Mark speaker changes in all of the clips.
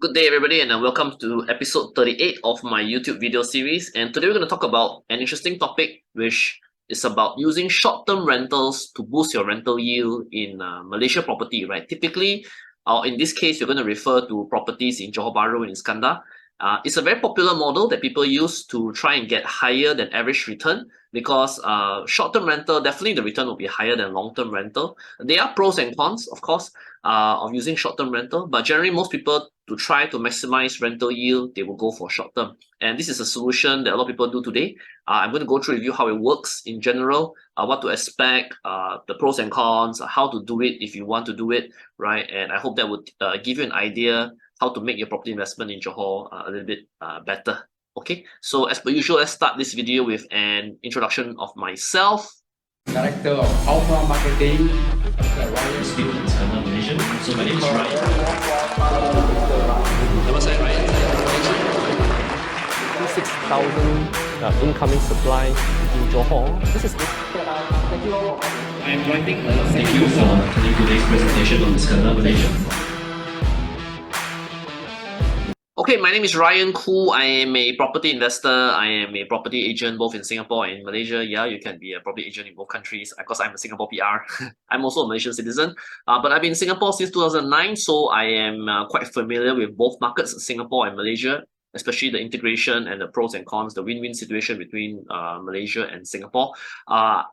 Speaker 1: Good day, everybody, and welcome to episode 38 of my YouTube video series. And today we're going to talk about an interesting topic, which is about using short-term rentals to boost your rental yield in Malaysia property, right? Typically, in this case, you're going to refer to properties in Johor Bahru and Iskandar. It's a very popular model that people use to try and get higher than average return because short-term rental, definitely the return will be higher than long-term rental. There are pros and cons, of course, of using short-term rental, but generally most people, to try to maximize rental yield, they will go for short-term. And this is a solution that a lot of people do today. I'm going to go through with you how it works in general, what to expect, the pros and cons, how to do it if you want to do it, right? And I hope that would give you an idea how to make your property investment in Johor a little bit better. Okay, so as per usual, let's start this video with an introduction of myself.
Speaker 2: Director of Upfront Marketing.
Speaker 3: Ryan speaking in Iskandar, Malaysia. So my name is Ryan. Nama saya Ryan.
Speaker 4: 6,000 incoming supply in Johor. This is
Speaker 3: I am writing thank you for attending today's presentation on Iskandar, Malaysia.
Speaker 1: Okay, my name is Ryan Khoo. I am a property investor. I am a property agent both in Singapore and Malaysia. Yeah, you can be a property agent in both countries. Of course, I'm a Singapore PR. I'm also a Malaysian citizen. But I've been in Singapore since 2009, so I am quite familiar with both markets, Singapore and Malaysia, especially the integration and the pros and cons, the win-win situation between Malaysia and Singapore.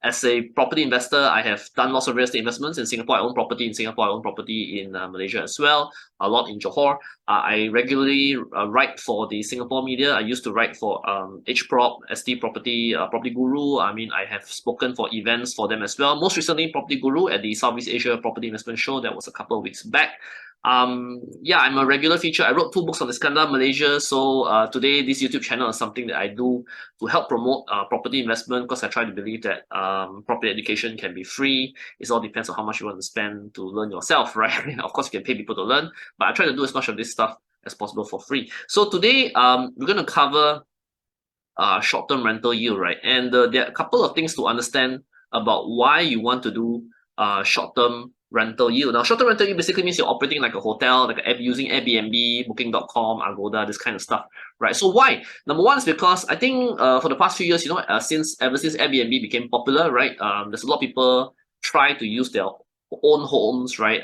Speaker 1: As a property investor, I have done lots of real estate investments in Singapore. I own property in Singapore. I own property in Malaysia as well, a lot in Johor. I regularly write for the Singapore media. I used to write for HProp, ST Property, Property Guru. I mean, I have spoken for events for them as well. Most recently, Property Guru at the Southeast Asia Property Investment Show. That was a couple of weeks back. Yeah, I'm a regular feature. I wrote 2 books on Iskandar, Malaysia. So today, this YouTube channel is something that I do to help promote property investment, because I try to believe that property education can be free. It all depends on how much you want to spend to learn yourself, right? Of course, you can pay people to learn, but I try to do as much of this stuff as possible for free. So today, we're going to cover short-term rental yield, right? And there are a couple of things to understand about why you want to do short-term rental yield. Now, short-term rental yield basically means you're operating like a hotel, like using Airbnb, Booking.com, Agoda, this kind of stuff, right? So why? Number one is because I think for the past few years, ever since Airbnb became popular, right? There's a lot of people try to use their own homes, right,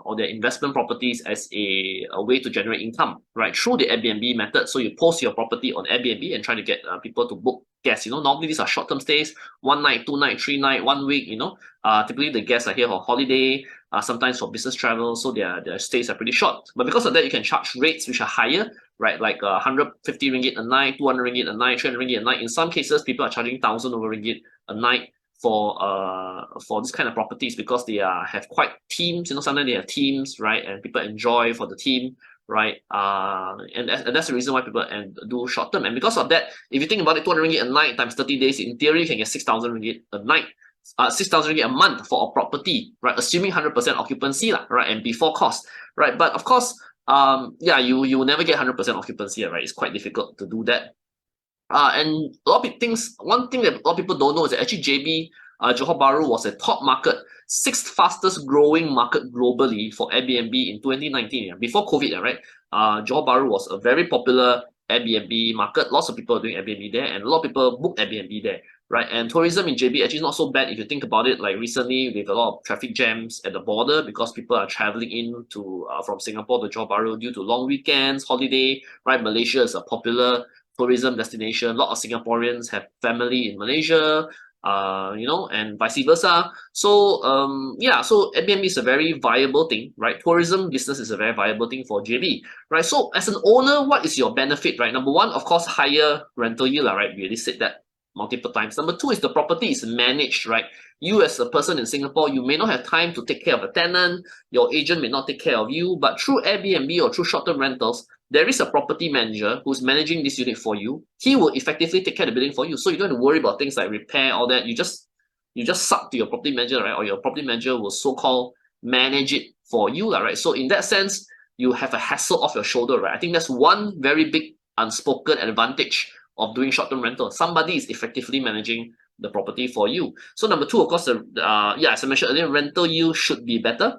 Speaker 1: or their investment properties as a way to generate income, right, through the Airbnb method. So you post your property on Airbnb and try to get people to book guests. Normally these are short-term stays, 1 night, 2 night, 3 night, 1 week. Typically the guests are here for holiday, sometimes for business travel, so their stays are pretty short. But because of that, you can charge rates which are higher, right, like 150 ringgit a night, 200 ringgit a night, 300 ringgit a night. In some cases, people are charging 1,000 over ringgit a night for this kind of properties, because they have quite teams. Sometimes they have teams, right, and people enjoy for the team, right? And that's the reason why people do short term. And because of that, if you think about it, 200 ringgit a night times 30 days, in theory, you can get 6,000 ringgit a night. 6,000 ringgit a month for a property, right? Assuming 100% occupancy, right, and before cost, right? But of course, yeah, you will never get 100% occupancy, right? It's quite difficult to do that. And a lot of things, one thing that a lot of people don't know is that actually JB, Johor Bahru, was a top market, 6th fastest growing market globally for Airbnb in 2019. Before COVID, right? Johor Bahru was a very popular Airbnb market. Lots of people are doing Airbnb there, and a lot of people book Airbnb there, right? And tourism in JB actually is not so bad if you think about it. Like recently, with a lot of traffic jams at the border because people are traveling in to from Singapore to Johor Bahru due to long weekends, holiday, right? Malaysia is a popular tourism destination. A lot of Singaporeans have family in Malaysia, and vice versa. So yeah, so Airbnb is a very viable thing, right? Tourism business is a very viable thing for JB, right? So as an owner, what is your benefit, right? Number one, of course, higher rental yield, right? We already said that multiple times. Number two is the property is managed, right? You as a person in Singapore, you may not have time to take care of a tenant. Your agent may not take care of you, but through Airbnb or through short-term rentals, there is a property manager who's managing this unit for you. He will effectively take care of the building for you. So you don't have to worry about things like repair, all that. You just sub to your property manager, right? Or your property manager will so-called manage it for you, right? So in that sense, you have a hassle off your shoulder, right? I think that's one very big unspoken advantage of doing short-term rental. Somebody is effectively managing the property for you. So number two, of course, as I mentioned earlier, rental yield should be better.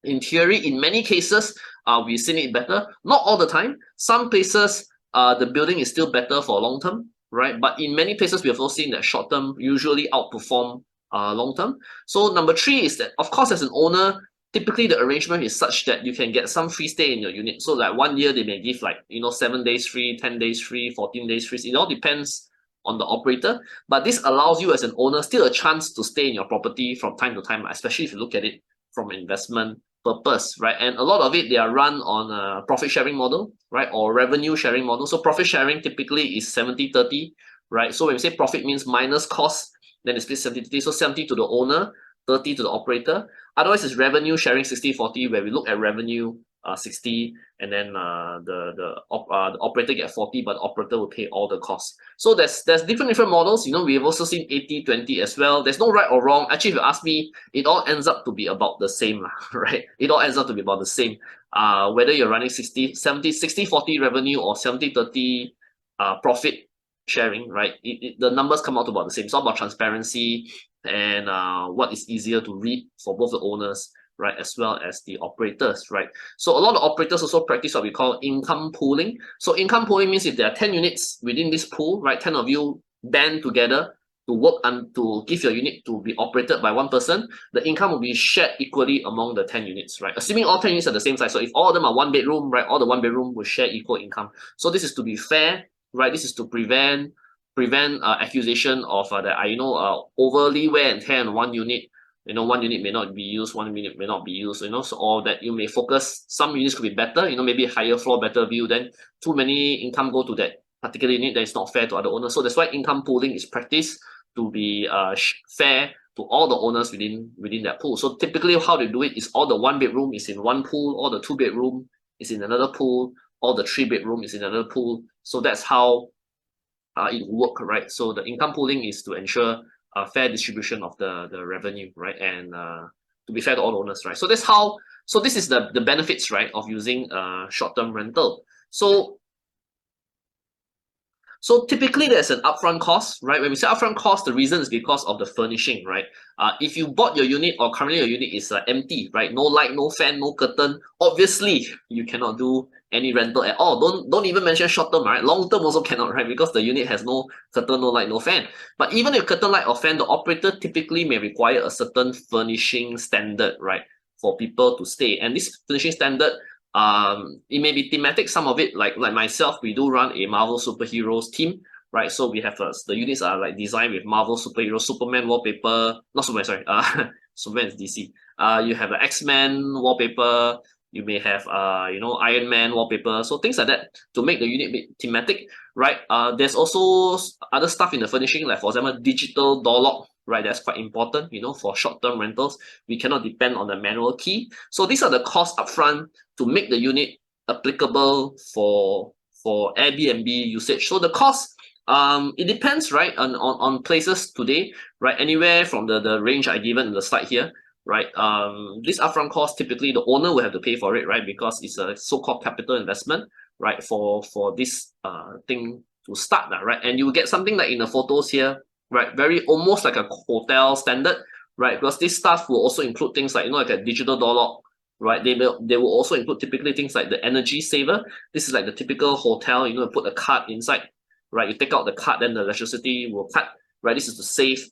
Speaker 1: In theory, in many cases, we've seen it better. Not all the time. Some places, the building is still better for long term, right? But in many places, we have also seen that short term usually outperform long term. So number 3 is that, of course, as an owner, typically the arrangement is such that you can get some free stay in your unit. So like 1 year, they may give like, 7 days free, 10 days free, 14 days free. It all depends on the operator. But this allows you as an owner still a chance to stay in your property from time to time, especially if you look at it from an investment purpose, right? And a lot of it, they are run on a profit sharing model, right? Or revenue sharing model. So profit sharing typically is 70-30, right? So when we say profit means minus cost, then it's split 70-30. So 70 to the owner, 30 to the operator. Otherwise, it's revenue sharing 60-40, where we look at revenue 60, and then the operator get 40, but the operator will pay all the costs. So there's different models. We have also seen 80-20 as well. There's no right or wrong. Actually, if you ask me, it all ends up to be about the same, right? It all ends up to be about the same. Whether you're running 60-40 revenue or 70-30 profit sharing, right? The numbers come out to about the same. It's all about transparency and what is easier to read for both the owners, right, as well as the operators, right? So a lot of operators also practice what we call income pooling. So income pooling means if there are 10 units within this pool, right, 10 of you band together to work and to give your unit to be operated by one person, the income will be shared equally among the 10 units, right? Assuming all 10 units are the same size. So if all of them are 1 bedroom, right, all the 1 bedroom will share equal income. So this is to be fair, right? This is to prevent accusation of that overly wear and tear on one unit. One unit may not be used, one unit may not be used, so all that you may focus, some units could be better, maybe higher floor, better view, then too many income go to that particular unit, that is not fair to other owners. So that's why income pooling is practiced to be fair to all the owners within that pool. So typically how they do it is all the 1 bedroom is in one pool, all the 2 bedroom is in another pool, all the 3 bedroom is in another pool. So that's how it will work, right? So the income pooling is to ensure a fair distribution of the revenue, right? And to be fair to all owners, right? So that's how. So this is the benefits, right, of using short-term rental. So typically there's an upfront cost, right? When we say upfront cost, the reason is because of the furnishing, right? If you bought your unit or currently your unit is empty, right? No light, no fan, no curtain. Obviously, you cannot do any rental at all. Don't even mention short term, right? Long term also cannot, right? Because the unit has no curtain, no light, no fan. But even if curtain, light, or fan, the operator typically may require a certain furnishing standard, right, for people to stay. And this furnishing standard, it may be thematic. Some of it, like myself, we do run a Marvel superheroes team, right? So we have the units are like designed with Marvel superheroes, Superman wallpaper, not Superman, sorry, Superman is DC. You have the X-Men wallpaper. You may have Iron Man wallpaper, so things like that to make the unit a bit thematic, right? There's also other stuff in the furnishing, like for example, digital door lock, right? That's quite important, for short-term rentals. We cannot depend on the manual key. So these are the costs upfront to make the unit applicable for AirBNB usage. So the cost, it depends, right, on places today, right? Anywhere from the range I given in the slide here, right? This upfront cost, typically the owner will have to pay for it, right? Because it's a so-called capital investment, right? For this thing to start, right? And you will get something like in the photos here, right? Very almost like a hotel standard, right? Because this stuff will also include things like like a digital door lock, right? They will also include typically things like the energy saver. This is like the typical hotel, put a card inside, right? You take out the card, then the electricity will cut, right? This is to save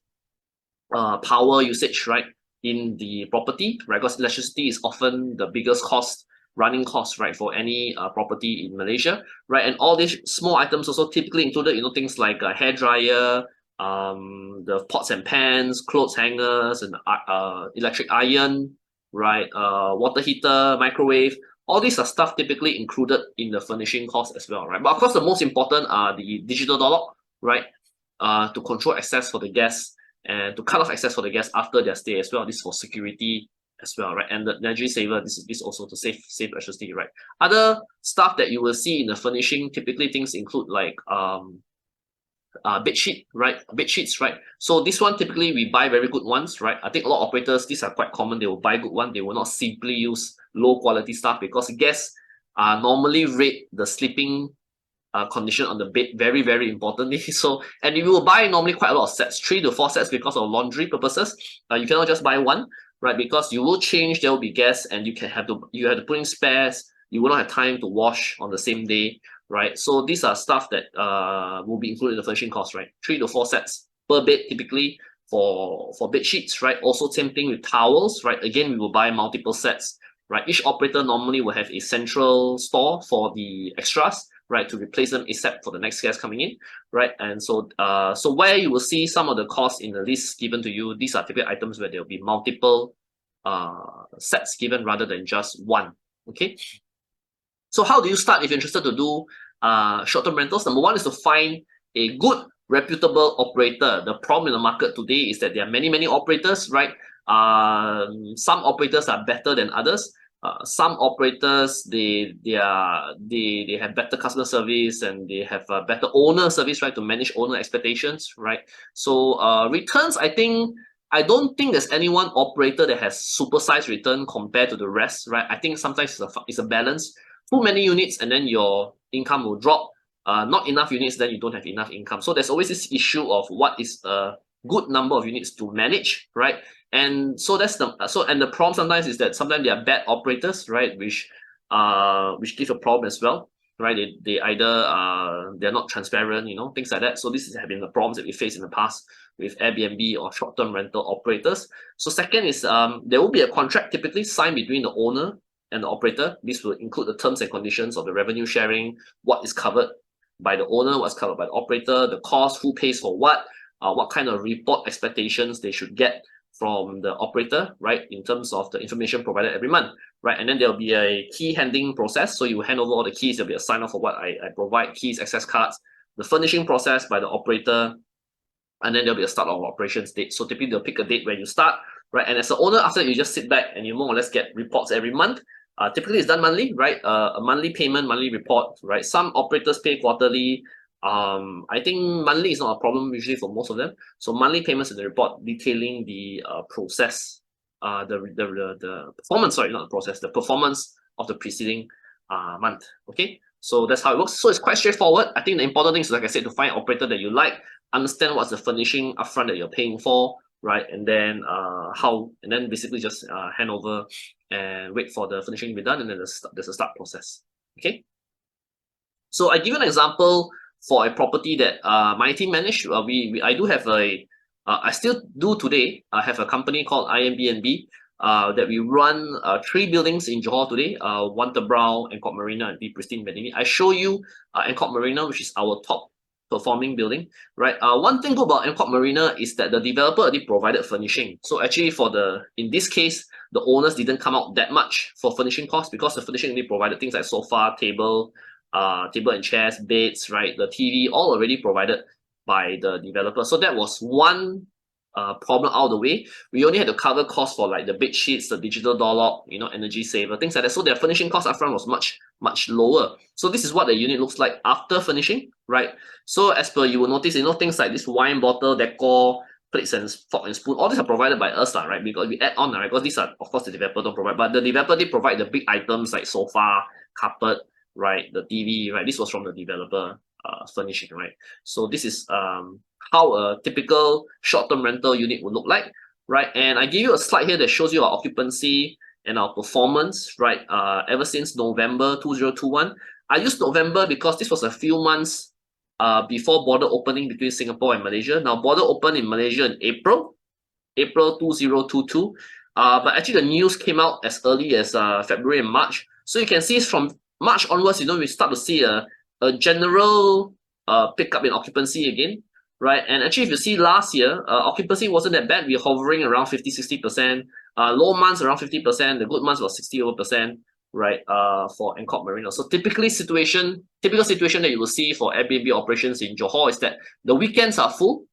Speaker 1: power usage, right, in the property, right? Because electricity is often the biggest cost, running cost, right, for any property in Malaysia, right? And all these small items also typically included, things like a hair dryer, the pots and pans, clothes hangers, and electric iron, right? Water heater, microwave. All these are stuff typically included in the furnishing cost as well, right? But of course, the most important are the digital door lock, right? To control access for the guests and to cut off access for the guests after their stay as well. This is for security as well, right? And the energy saver, this is also to save electricity, right? Other stuff that you will see in the furnishing, typically things include like bed sheet, right? Bed sheets, right? So this one typically we buy very good ones, right? I think a lot of operators, these are quite common. They will buy good one. They will not simply use low quality stuff because guests normally rate the sleeping condition on the bed very, very importantly. So, and you will buy normally quite a lot of sets, 3 to 4 sets because of laundry purposes. You cannot just buy one. right? Because you will change, there will be guests, and you have to put in spares. You will not have time to wash on the same day, right? So these are stuff that will be included in the furnishing cost, right? 3 to 4 sets per bed typically for bed sheets, right? Also same thing with towels, right? Again, we will buy multiple sets, right? Each operator normally will have a central store for the extras, right, to replace them except for the next guest coming in, right? And so so where you will see some of the costs in the list given to you, these are typical items where there will be multiple sets given rather than just one. Okay, so how do you start if you're interested to do short-term rentals? Number one is to find a good reputable operator. The problem in the market today is that there are many operators, right? Some operators are better than others. Some operators they have better customer service and they have better owner service, right, to manage owner expectations, right? So returns, I don't think there's any one operator that has supersized return compared to the rest, right? I think sometimes it's a balance. Too many units and then your income will drop. Not enough units, then you don't have enough income. So there's always this issue of what is a good number of units to manage, right? And so that's and the problem sometimes is that sometimes they are bad operators, right? Which give a problem as well, right? They either they're not transparent, you know, things like that. So this have been the problems that we faced in the past with Airbnb or short-term rental operators. So second is there will be a contract typically signed between the owner and the operator. This will include the terms and conditions of the revenue sharing, what is covered by the owner, what's covered by the operator, the cost, who pays for what kind of report expectations they should get from the operator, right, in terms of the information provided every month, right? And then there'll be a key handling process. So you hand over all the keys, there'll be a sign off for what I provide, keys, access cards, the furnishing process by the operator, and then there'll be a start of operations date. So typically they'll pick a date where you start, right? And as an owner, after that, you just sit back and you more or less get reports every month. Typically it's done monthly, right? A monthly payment, monthly report, right? Some operators pay quarterly. I think monthly is not a problem usually for most of them. So monthly payments in the report detailing the process, the performance, sorry, not the process, the performance of the preceding month. Okay, so that's how it works. So it's quite straightforward. I think the important thing is, like I said, to find an operator that you like, understand what's the furnishing upfront that you're paying for, right? And then and then basically just hand over and wait for the furnishing to be done, and then there's a start process. Okay, so I give you an example for a property that my team managed. I do have I still do today. I have a company called AirBNB that we run 3 buildings in Johor today. One Tebrau, Angkor Marina, and Pristine Medini. I show you Angkor Marina, which is our top performing building, right? One thing about Angkor Marina is that the developer already provided furnishing. So actually in this case, the owners didn't come out that much for furnishing costs because the furnishing already provided things like sofa, table and chairs, beds, right? The TV, all already provided by the developer. So that was one problem out of the way. We only had to cover costs for like the bed sheets, the digital door lock, you know, energy saver, things like that. So their furnishing cost upfront was much lower. So this is what the unit looks like after furnishing, right? So as per, you will notice, you know, things like this wine bottle, decor, plates and fork and spoon, all these are provided by us, right? Because we add on, right? Because these are, of course, the developer don't provide, but the developer did provide the big items like sofa, carpet, right? The TV, right? This was from the developer furnishing, right? So this is how a typical short-term rental unit would look like, right? And I give you a slide here that shows you our occupancy and our performance, right? Ever since November 2021. I used November because this was a few months before border opening between Singapore and Malaysia. Now, border opened in Malaysia in April 2022. But actually the news came out as early as February and March. So you can see from March onwards, you know, we start to see a general pickup in occupancy again, right? And actually, if you see last year, occupancy wasn't that bad. We were hovering around 50-60%. Low months around 50%. The good months was 60%, right? For Angkor Marina. So typical situation that you will see for Airbnb operations in Johor is that the weekends are full,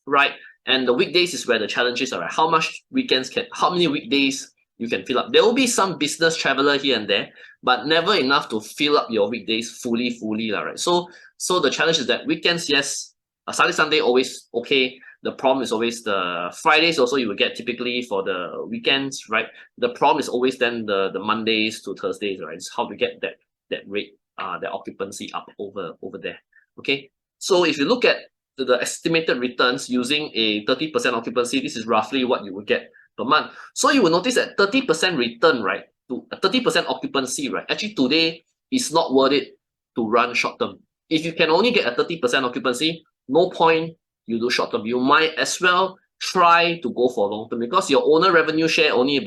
Speaker 1: right? And the weekdays is where the challenges are, right? How many weekdays you can fill up. There will be some business traveler here and there, but never enough to fill up your weekdays fully, right? So the challenge is that weekends, yes, Saturday, Sunday always okay. The problem is always the Fridays also you will get typically for the weekends, right? The problem is always then the Mondays to Thursdays, right? It's how to get that rate, that occupancy up over there. Okay. So if you look at the estimated returns using a 30% occupancy, this is roughly what you would get per month. So you will notice that 30% return, right, to 30% occupancy, right, actually today is not worth it to run short term. If you can only get a 30% occupancy, no point you do short term. You might as well try to go for long term because your owner revenue share only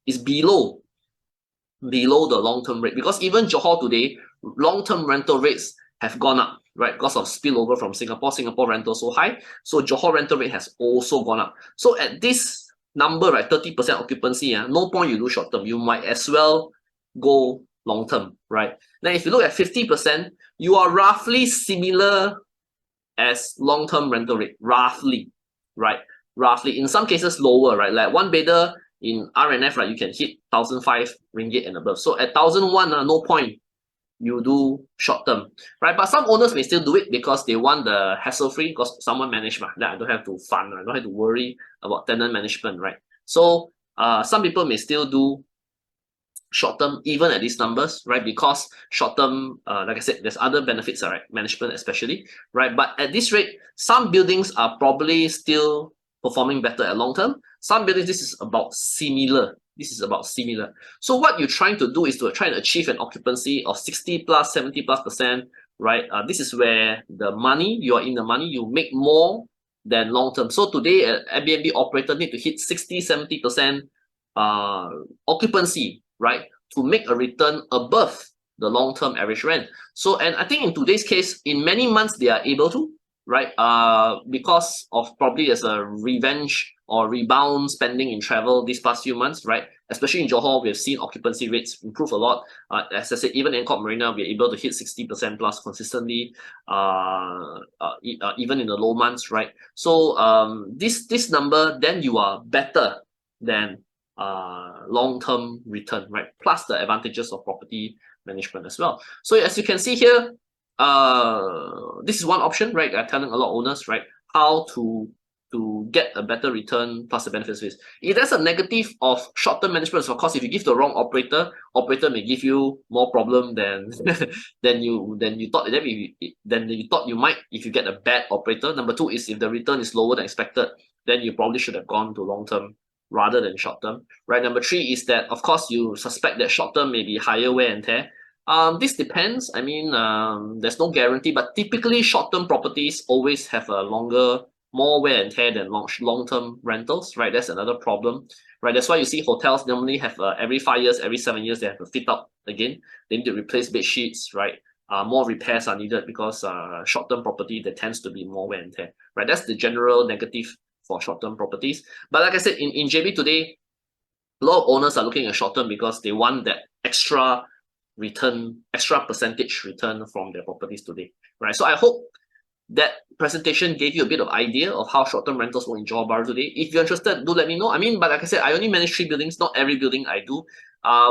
Speaker 1: is below the long term rate. Because even Johor today, long term rental rates have gone up, right? Because of spillover from Singapore. Singapore rental so high, so Johor rental rate has also gone up. So at this number, right, 30% occupancy, no point you do short term. You might as well go long term, right? Now, if you look at 50%, you are roughly similar as long term rental rate, roughly, right? Roughly, in some cases lower, right? Like one bedder in RNF, right, you can hit 1,005 ringgit and above. So at 1,001, no point you do short term, right? But some owners may still do it because they want the hassle free, because someone manage, that I don't have to fund, I don't have to worry about tenant management, right? So some people may still do short term even at these numbers, right? Because short term, like I said, there's other benefits, right? Management especially, right? But at this rate, some buildings are probably still performing better at long term. Some buildings, this is about similar. This is about similar. So what you're trying to do is to try and achieve an occupancy of 60 plus, 70 plus %, right? This is where the money, you are in the money, you make more than long term. So today, an AirBNB operator need to hit 60, 70% occupancy, right, to make a return above the long-term average rent. So, and I think in today's case, in many months, they are able to, right, because of probably as a revenge or rebound spending in travel these past few months, right? Especially in Johor, we've seen occupancy rates improve a lot. As I said, even in Angkor Marina, we're able to hit 60% plus consistently, even in the low months, right? So this number, then you are better than long-term return, right? Plus the advantages of property management as well. So as you can see here, this is one option, right? I'm telling a lot of owners, right, how to get a better return plus the benefits of this. If there's a negative of short-term management, so of course, if you give the wrong operator may give you more problem than than you thought you might if you get a bad operator. Number two is if the return is lower than expected, then you probably should have gone to long-term rather than short-term, right? Number three is that, of course, you suspect that short-term may be higher wear and tear. This depends. I mean, there's no guarantee, but typically short-term properties always have a more wear and tear than long-term rentals, right? That's another problem, right? That's why you see hotels normally have every 5 years, every 7 years, they have to fit out again. They need to replace bed sheets, right? More repairs are needed because short-term property, there tends to be more wear and tear, right? That's the general negative for short-term properties. But like I said, in JB today, a lot of owners are looking at short-term because they want that extra return, extra percentage return from their properties today, right? So I hope that presentation gave you a bit of idea of how short-term rentals work in Johor Bahru today. If you're interested, do let me know. I mean, but like I said, I only manage 3 buildings, not every building I do.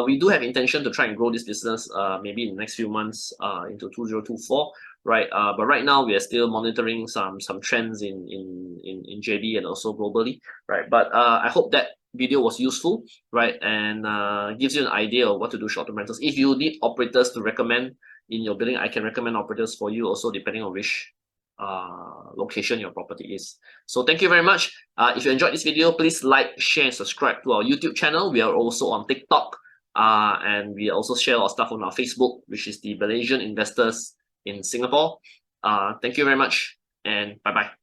Speaker 1: We do have intention to try and grow this business maybe in the next few months into 2024, right? But right now we are still monitoring some trends in JB and also globally, right? But I hope that video was useful, right? And gives you an idea of what to do short-term rentals. If you need operators to recommend in your building, I can recommend operators for you also, depending on which location your property is. So thank you very much. If you enjoyed this video, please like, share, and subscribe to our YouTube channel. We are also on TikTok, and we also share our stuff on our Facebook, which is the Malaysian Investors in Singapore. Thank you very much, and bye-bye.